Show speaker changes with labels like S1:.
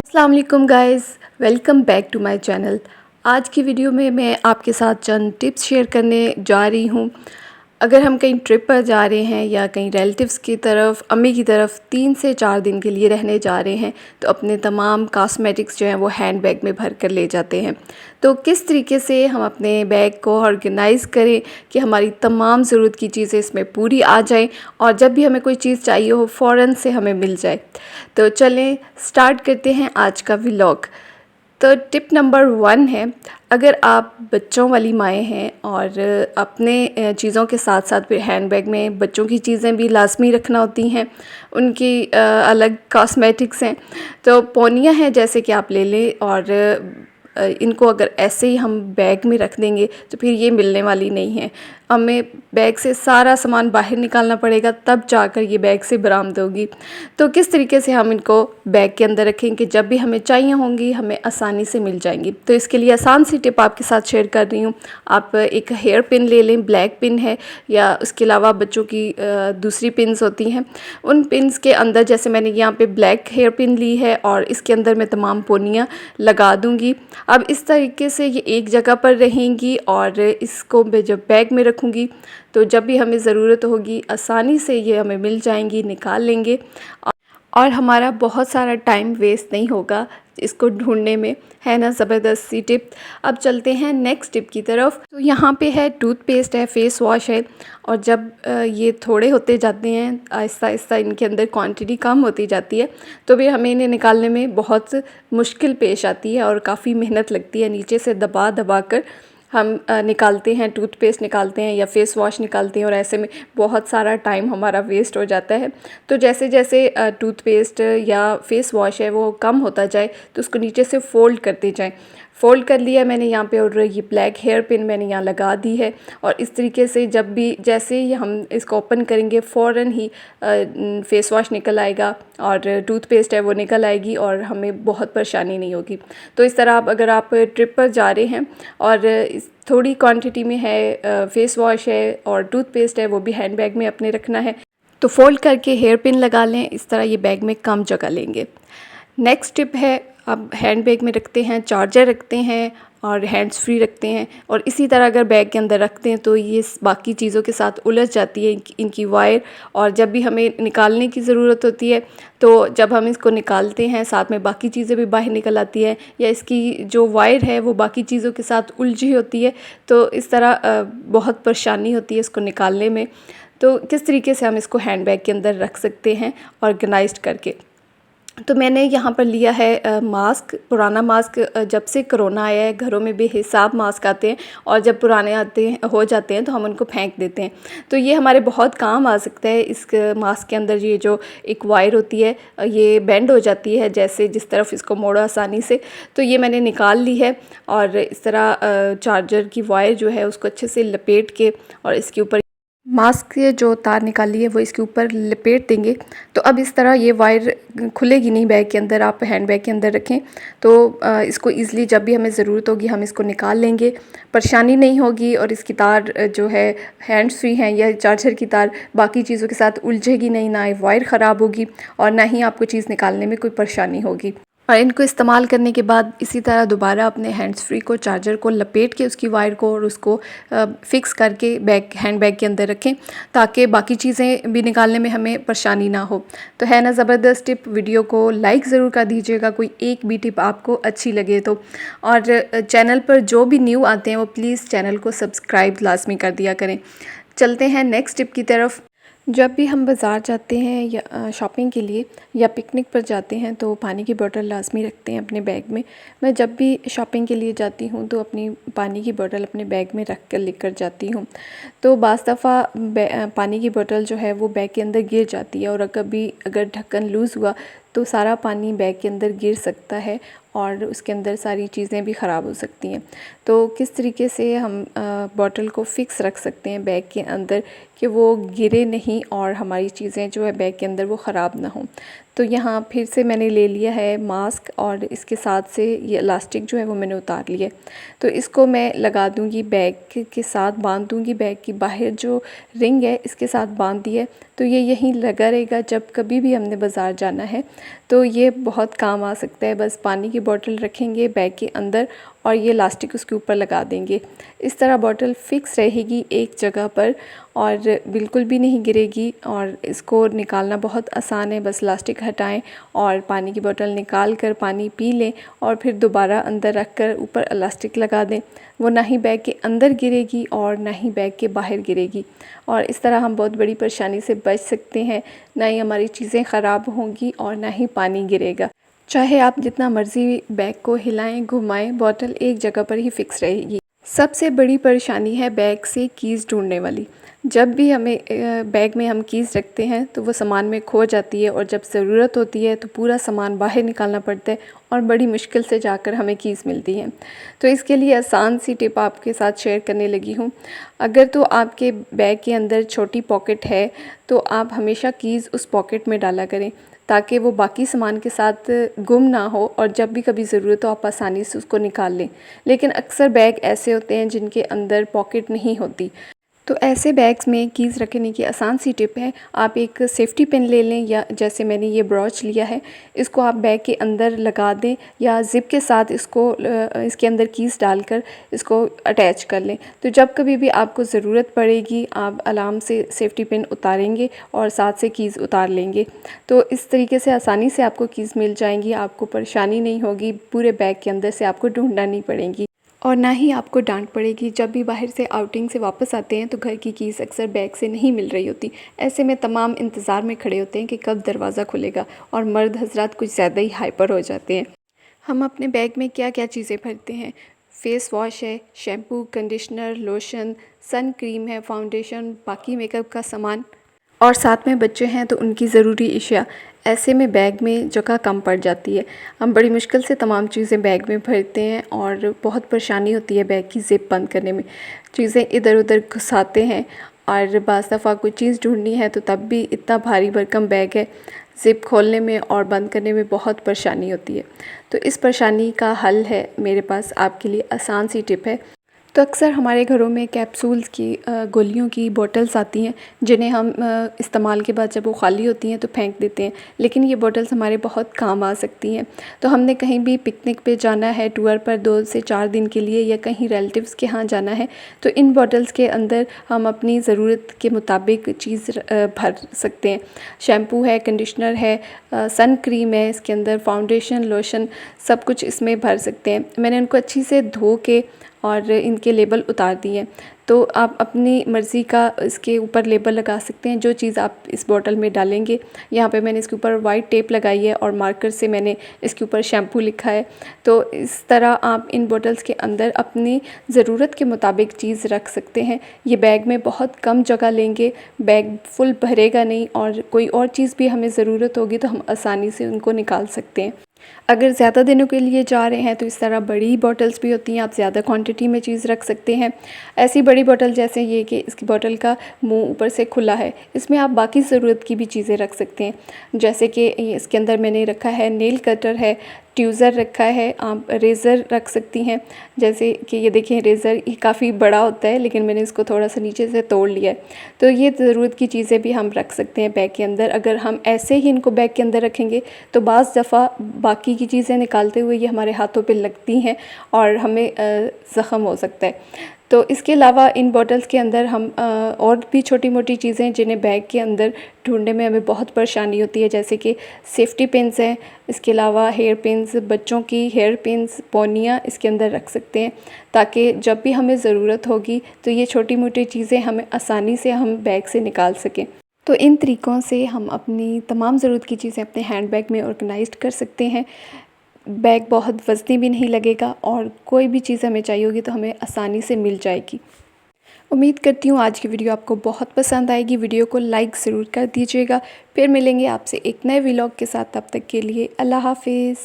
S1: अस्सलाम वालेकुम guys, welcome back to my channel. आज की वीडियो में मैं आपके साथ चंद टिप्स शेयर करने जा रही हूँ। अगर हम कहीं ट्रिप पर जा रहे हैं या कहीं रिलेटिव्स की तरफ, अम्मी की तरफ 3 से 4 दिन के लिए रहने जा रहे हैं, तो अपने तमाम कॉस्मेटिक्स जो हैं वो हैंड बैग में भर कर ले जाते हैं। तो किस तरीके से हम अपने बैग को ऑर्गेनाइज़ करें कि हमारी तमाम ज़रूरत की चीज़ें इसमें पूरी आ जाएं और जब भी हमें कोई चीज़ चाहिए हो फ़ौरन से हमें मिल जाए। तो चलें स्टार्ट करते हैं आज का व्लॉग। तो टिप नंबर 1 है, अगर आप बच्चों वाली माएँ हैं और अपने चीज़ों के साथ साथ फिर हैंड बैग में बच्चों की चीज़ें भी लाज़मी रखना होती हैं, उनकी अलग कॉस्मेटिक्स हैं। तो पोनिया है जैसे कि आप ले लें और इनको अगर ऐसे ही हम बैग में रख देंगे तो फिर ये मिलने वाली नहीं है। हमें बैग से सारा सामान बाहर निकालना पड़ेगा, तब जाकर ये बैग से बरामद होगी। तो किस तरीके से हम इनको बैग के अंदर रखें कि जब भी हमें चाहिए होंगी हमें आसानी से मिल जाएंगी। तो इसके लिए आसान सी टिप आपके साथ शेयर कर रही हूँ। आप एक हेयर पिन ले लें, ब्लैक पिन है या उसके अलावा बच्चों की दूसरी पिन्स होती हैं, उन पिन्स के अंदर जैसे मैंने यहाँ पे ब्लैक हेयर पिन ली है और इसके अंदर मैं तमाम पोनियाँ लगा दूँगी। अब इस तरीके से ये एक जगह पर रहेंगी और इसको मैं जब बैग में रखूँगी तो जब भी हमें ज़रूरत होगी आसानी से ये हमें मिल जाएंगी, निकाल लेंगे और हमारा बहुत सारा टाइम वेस्ट नहीं होगा इसको ढूंढने में। है ना ज़बरदस्त सी टिप। अब चलते हैं नेक्स्ट टिप की तरफ। तो यहाँ पे है टूथपेस्ट है, फेस वॉश है और जब ये थोड़े होते जाते हैं, आहिस्ता आहिस्ता इनके अंदर क्वांटिटी कम होती जाती है, तो फिर हमें इन्हें निकालने में बहुत मुश्किल पेश आती है और काफ़ी मेहनत लगती है। नीचे से दबा दबा कर हम निकालते हैं, टूथपेस्ट निकालते हैं या फेस वॉश निकालते हैं और ऐसे में बहुत सारा टाइम हमारा वेस्ट हो जाता है। तो जैसे जैसे टूथपेस्ट या फेस वॉश है वो कम होता जाए तो उसको नीचे से फ़ोल्ड करते जाएं। फ़ोल्ड कर लिया मैंने यहाँ पे और ये ब्लैक हेयर पिन मैंने यहाँ लगा दी है और इस तरीके से जब भी जैसे ही हम इसको ओपन करेंगे फ़ौरन ही फेस वॉश निकल आएगा और टूथपेस्ट है वो निकल आएगी और हमें बहुत परेशानी नहीं होगी। तो इस तरह अगर आप ट्रिप पर जा रहे हैं और थोड़ी क्वांटिटी में है फेस वॉश है और टूथपेस्ट है वो भी हैंड बैग में अपने रखना है, तो फ़ोल्ड करके हेयर पिन लगा लें। इस तरह ये बैग में कम जगह लेंगे। नेक्स्ट टिप है, अब हैंड बैग में रखते हैं, चार्जर रखते हैं और हैंड्स फ्री रखते हैं और इसी तरह अगर बैग के अंदर रखते हैं तो ये बाकी चीज़ों के साथ उलझ जाती है इनकी वायर और जब भी हमें निकालने की ज़रूरत होती है तो जब हम इसको निकालते हैं साथ में बाकी चीज़ें भी बाहर निकल आती हैं या इसकी जो वायर है वो बाकी चीज़ों के साथ उलझी होती है, तो इस तरह बहुत परेशानी होती है इसको निकालने में। तो किस तरीके से हम इसको हैंड बैग के अंदर रख सकते हैं ऑर्गेनाइज्ड करके। तो मैंने यहाँ पर लिया है मास्क, पुराना मास्क। जब से कोरोना आया है घरों में बेहिसाब मास्क आते हैं और जब पुराने आते हैं हो जाते हैं तो हम उनको फेंक देते हैं। तो ये हमारे बहुत काम आ सकता है। इस मास्क के अंदर ये जो एक वायर होती है ये बेंड हो जाती है, जैसे जिस तरफ इसको मोड़ो आसानी से, तो ये मैंने निकाल ली है और इस तरह चार्जर की वायर जो है उसको अच्छे से लपेट के और इसके ऊपर मास्क के जो तार निकाली है वो इसके ऊपर लपेट देंगे। तो अब इस तरह ये वायर खुलेगी नहीं बैग के अंदर। आप हैंड बैग के अंदर रखें तो इसको ईज़िली जब भी हमें ज़रूरत होगी हम इसको निकाल लेंगे, परेशानी नहीं होगी और इसकी तार जो है हैंड्स फ्री हैं या चार्जर की तार बाकी चीज़ों के साथ उलझेगी नहीं, ना वायर ख़राब होगी और ना ही आपको चीज़ निकालने में कोई परेशानी होगी। और इनको इस्तेमाल करने के बाद इसी तरह दोबारा अपने हैंड्स फ्री को, चार्जर को लपेट के उसकी वायर को और उसको फ़िक्स करके हैंड बैग के अंदर रखें ताकि बाकी चीज़ें भी निकालने में हमें परेशानी ना हो। तो है ना ज़बरदस्त टिप। वीडियो को लाइक ज़रूर कर दीजिएगा कोई एक भी टिप आपको अच्छी लगे तो, और चैनल पर जो भी न्यू आते हैं वो प्लीज़ चैनल को सब्सक्राइब लाजमी कर दिया करें। चलते हैं नेक्स्ट टिप की तरफ। जब भी हम बाज़ार जाते हैं या शॉपिंग के लिए या पिकनिक पर जाते हैं तो पानी की बोतल लाज़मी रखते हैं अपने बैग में। मैं जब भी शॉपिंग के लिए जाती हूँ तो अपनी पानी की बोतल अपने बैग में रख कर लेकर जाती हूँ। तो बाज़ दफ़ा पानी की बोतल जो है वो बैग के अंदर गिर जाती है और कभी अगर ढक्कन लूज़ हुआ तो सारा पानी बैग के अंदर गिर सकता है और उसके अंदर सारी चीज़ें भी ख़राब हो सकती हैं। तो किस तरीके से हम बॉटल को फ़िक्स रख सकते हैं बैग के अंदर कि वो गिरे नहीं और हमारी चीज़ें जो है बैग के अंदर वो ख़राब ना हों। तो यहाँ फिर से मैंने ले लिया है मास्क और इसके साथ से ये इलास्टिक जो है वो मैंने उतार लिया। तो इसको मैं लगा दूँगी बैग के साथ, बांध दूँगी बैग की बाहर जो रिंग है इसके साथ बांध दी है। तो ये यहीं लगा रहेगा, जब कभी भी हमने बाज़ार जाना है तो ये बहुत काम आ सकता है। बस पानी की बोतल रखेंगे बैग के अंदर और ये इलास्टिक उसके ऊपर लगा देंगे। इस तरह बोतल फ़िक्स रहेगी एक जगह पर और बिल्कुल भी नहीं गिरेगी और इसको निकालना बहुत आसान है। बस इलास्टिक हटाएं और पानी की बोतल निकाल कर पानी पी लें और फिर दोबारा अंदर रख कर ऊपर इलास्टिक लगा दें। वो ना ही बैग के अंदर गिरेगी और ना ही बैग के बाहर गिरेगी और इस तरह हम बहुत बड़ी परेशानी से बच सकते हैं। ना ही हमारी चीज़ें ख़राब होंगी और ना ही पानी गिरेगा। चाहे आप जितना मर्ज़ी बैग को हिलाएं घुमाएं, बोतल एक जगह पर ही फ़िक्स रहेगी। सबसे बड़ी परेशानी है बैग से कीज़ ढूंढने वाली। जब भी हमें बैग में हम कीज़ रखते हैं तो वो सामान में खो जाती है और जब ज़रूरत होती है तो पूरा सामान बाहर निकालना पड़ता है और बड़ी मुश्किल से जाकर हमें कीज़ मिलती हैं। तो इसके लिए आसान सी टिप आपके साथ शेयर करने लगी हूँ। अगर तो आपके बैग के अंदर छोटी पॉकेट है तो आप हमेशा कीज़ उस पॉकेट में डाला करें ताकि वो बाकी सामान के साथ गुम ना हो और जब भी कभी ज़रूरत हो आप आसानी से उसको निकाल लें। लेकिन अक्सर बैग ऐसे होते हैं जिनके अंदर पॉकेट नहीं होती। तो ऐसे बैग्स में कीज़ रखने की आसान सी टिप है, आप एक सेफ्टी पिन ले लें या जैसे मैंने ये ब्रॉच लिया है इसको आप बैग के अंदर लगा दें या ज़िप के साथ इसको इसके अंदर कीज़ डालकर इसको अटैच कर लें। तो जब कभी भी आपको ज़रूरत पड़ेगी आप आराम से सेफ्टी पिन उतारेंगे और साथ से कीज़ उतार लेंगे। तो इस तरीके से आसानी से आपको कीज़ मिल जाएंगी, आपको परेशानी नहीं होगी, पूरे बैग के अंदर से आपको ढूंढना नहीं पड़ेगी और ना ही आपको डांट पड़ेगी। जब भी बाहर से आउटिंग से वापस आते हैं तो घर की कीज़ अक्सर बैग से नहीं मिल रही होती। ऐसे में तमाम इंतज़ार में खड़े होते हैं कि कब दरवाज़ा खुलेगा और मर्द हजरात कुछ ज़्यादा ही हाइपर हो जाते हैं। हम अपने बैग में क्या क्या चीज़ें भरते हैं, फेस वॉश है, shampoo, conditioner, lotion, sun cream है, फाउंडेशन, बाकी मेकअप का सामान और साथ में बच्चे हैं तो उनकी ज़रूरी अशिया। ऐसे में बैग में जगह कम पड़ जाती है। हम बड़ी मुश्किल से तमाम चीज़ें बैग में भरते हैं और बहुत परेशानी होती है बैग की ज़िप बंद करने में। चीज़ें इधर उधर घुसाते हैं और बाज़ दफ़ा कोई चीज़ ढूंढनी है तो तब भी इतना भारी भरकम बैग है, ज़िप खोलने में और बंद करने में बहुत परेशानी होती है। तो इस परेशानी का हल है मेरे पास आपके लिए आसान सी टिप है। तो अक्सर हमारे घरों में कैप्सूल्स की गोलियों की बॉटल्स आती हैं जिन्हें हम इस्तेमाल के बाद जब वो ख़ाली होती हैं तो फेंक देते हैं, लेकिन ये बॉटल्स हमारे बहुत काम आ सकती हैं। तो हमने कहीं भी पिकनिक पे जाना है टूर पर 2 से 4 दिन के लिए या कहीं रिलेटिव्स के यहाँ जाना है तो इन बॉटल्स के अंदर हम अपनी ज़रूरत के मुताबिक चीज़ भर सकते हैं। शैम्पू है, कंडीशनर है, सन क्रीम है, इसके अंदर फाउंडेशन, लोशन, सब कुछ इसमें भर सकते हैं। मैंने उनको अच्छी से धो के और इनके लेबल उतार दिए हैं। तो आप अपनी मर्ज़ी का इसके ऊपर लेबल लगा सकते हैं जो चीज़ आप इस बॉटल में डालेंगे। यहाँ पे मैंने इसके ऊपर वाइट टेप लगाई है और मार्कर से मैंने इसके ऊपर शैम्पू लिखा है। तो इस तरह आप इन बॉटल्स के अंदर अपनी ज़रूरत के मुताबिक चीज़ रख सकते हैं। ये बैग में बहुत कम जगह लेंगे, बैग फुल भरेगा नहीं और कोई और चीज़ भी हमें ज़रूरत होगी तो हम आसानी से उनको निकाल सकते हैं। अगर ज़्यादा दिनों के लिए जा रहे हैं तो इस तरह बड़ी बॉटल्स भी होती हैं, आप ज़्यादा क्वांटिटी में चीज़ रख सकते हैं। ऐसी बड़ी बॉटल जैसे ये कि इसकी बॉटल का मुंह ऊपर से खुला है, इसमें आप बाकी ज़रूरत की भी चीज़ें रख सकते हैं। जैसे कि इसके अंदर मैंने रखा है नेल कटर है, ट्यूज़र रखा है, आप रेज़र रख सकती हैं। जैसे कि ये देखें रेज़र ये काफ़ी बड़ा होता है लेकिन मैंने इसको थोड़ा सा नीचे से तोड़ लिया है। तो ये ज़रूरत की चीज़ें भी हम रख सकते हैं बैग के अंदर। अगर हम ऐसे ही इनको बैग के अंदर रखेंगे तो बाज़ दफ़ा बाकी की चीज़ें निकालते हुए ये हमारे हाथों पे लगती हैं और हमें ज़ख़म हो सकता है। तो इसके अलावा इन बॉटल्स के अंदर हम और भी छोटी मोटी चीज़ें जिन्हें बैग के अंदर ढूंढने में हमें बहुत परेशानी होती है, जैसे कि सेफ्टी पिन्स हैं, इसके अलावा हेयर पिन्स, बच्चों की हेयर पिन्स, पोनियाँ इसके अंदर रख सकते हैं ताकि जब भी हमें ज़रूरत होगी तो ये छोटी मोटी चीज़ें हमें आसानी से हम बैग से निकाल सकें। तो इन तरीक़ों से हम अपनी तमाम ज़रूरत की चीज़ें अपने हैंड बैग में ऑर्गेनाइज़ कर सकते हैं। बैग बहुत वज़नी भी नहीं लगेगा और कोई भी चीज़ हमें चाहिए होगी तो हमें आसानी से मिल जाएगी। उम्मीद करती हूँ आज की वीडियो आपको बहुत पसंद आएगी। वीडियो को लाइक ज़रूर कर दीजिएगा। फिर मिलेंगे आपसे एक नए व्लॉग के साथ, तब तक के लिए अल्लाह हाफ़िज़।